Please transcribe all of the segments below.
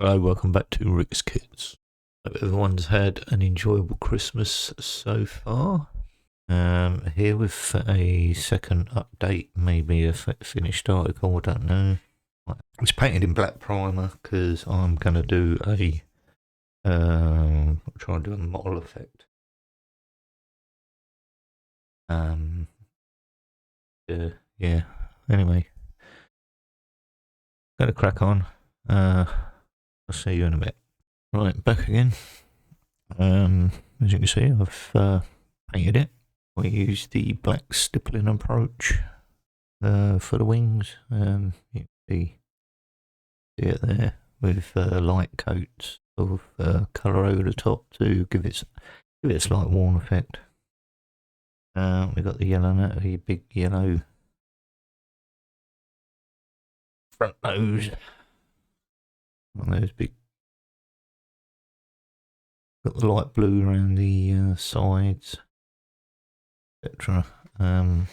Hello, welcome back to Rick's Kits. Hope everyone's had an enjoyable Christmas so far. Here with a second update, maybe a finished article, I don't know. It's painted in black primer because I'm going to do try and do a model effect. Yeah, anyway. Gonna crack on. I'll see you in a bit. Right, back again. As you can see, I've painted it. We used the black stippling approach for the wings. You can see it there with light coats of colour over the top to give it a slight warm effect. We got the yellow net, the big yellow front nose. And those big. Got the light blue around the sides, etc. Got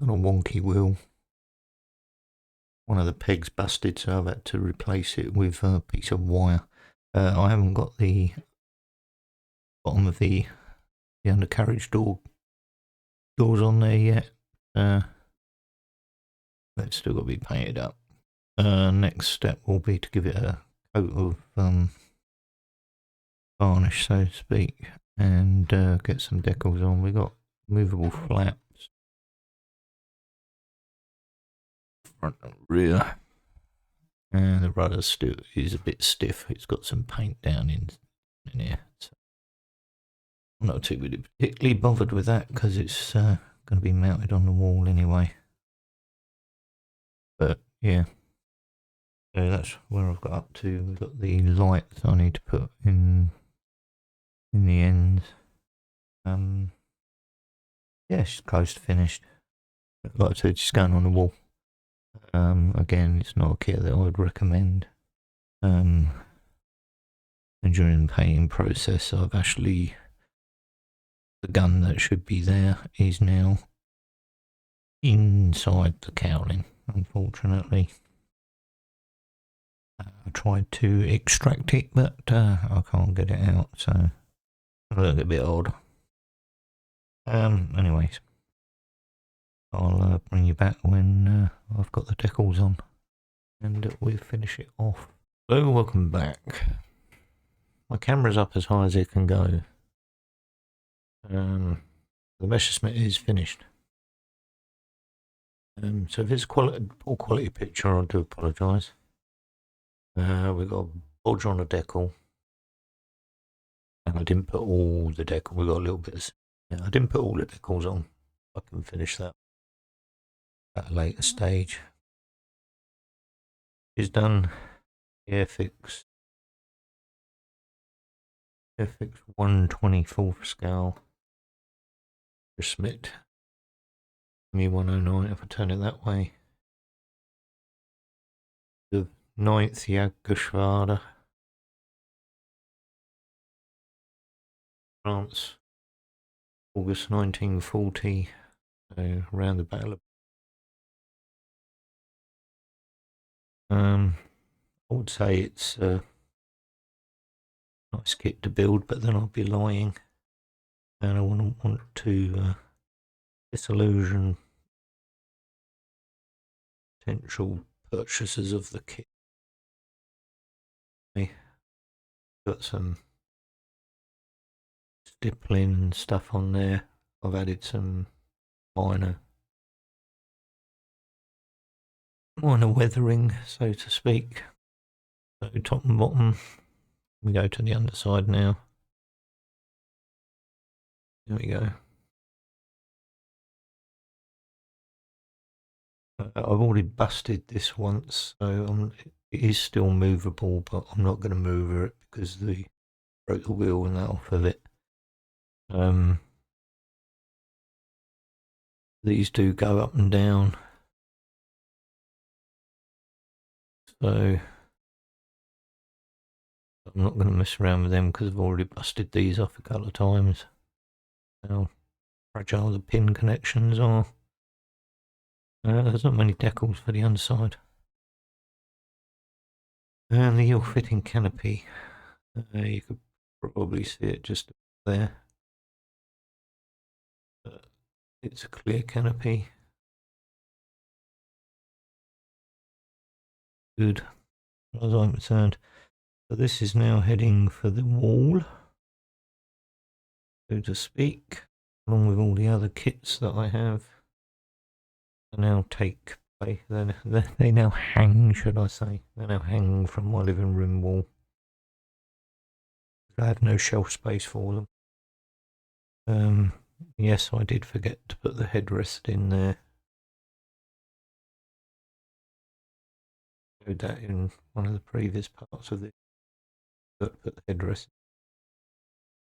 a wonky wheel. One of the pegs busted, so I've had to replace it with a piece of wire. I haven't got the bottom of the undercarriage doors on there yet. That's still got to be painted up. Next step will be to give it a coat of varnish, so to speak, and get some decals on. We've got movable flaps, front and rear, and the rudder still is a bit stiff. It's got some paint down in here, so I'm not too particularly bothered with that because it's going to be mounted on the wall anyway. But yeah, so that's where I've got up to. We've got the lights I need to put in the ends. Yeah, it's close to finished. Like I said, just going on the wall. Again, it's not a kit that I would recommend. And during the painting process, I've actually, the gun that should be there is now inside the cowling, unfortunately. I tried to extract it, but I can't get it out, so it looked a bit odd. Anyways, I'll bring you back when I've got the decals on, and we'll finish it off. Hello, welcome back. My camera's up as high as it can go. The Messerschmitt is finished. So if it's a poor quality picture, I do apologise. We've got a bulge on the decal, and I didn't put all the decal. We got a little bit of, I didn't put all the decals on. I can finish that at a later stage. It's done. Airfix 1/24 scale. Smith ME109, if I turn it that way. The 9th Jagdgeschwader, France, August 1940, so around the Battle of. I would say it's a nice kit to build, but then I'll be lying, and I wouldn't want to disillusion potential purchasers of the kit. Got some stippling stuff on there. I've added some minor weathering, so to speak. So top and bottom. We go to the underside now. There we go. I've already busted this once, so it is still movable, but I'm not going to move it because I broke the wheel and that off of it. These do go up and down, so I'm not going to mess around with them because I've already busted these off a couple of times. How fragile the pin connections are. There's not many decals for the underside. And the ill-fitting canopy. You could probably see it just there. It's a clear canopy. Good, as I'm concerned. So this is now heading for the wall, so to speak, along with all the other kits that I have. They now take place. They now hang, should I say? They now hang from my living room wall. I have no shelf space for them. Yes, I did forget to put the headrest in there. I did that in one of the previous parts of this. Put the headrest.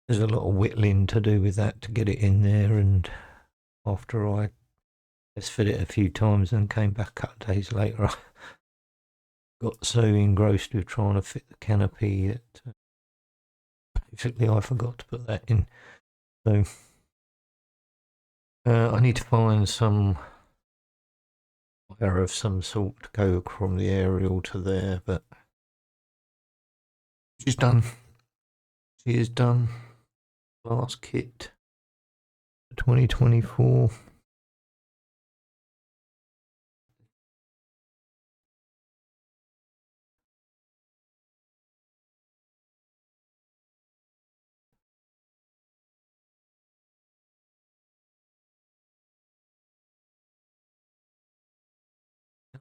There's a lot of whittling to do with that to get it in there, and after I just fit it a few times and came back a couple of days later, I got so engrossed with trying to fit the canopy that basically I forgot to put that in. So I need to find some wire of some sort to go from the aerial to there, but she's done. She is done. Last kit, 2024.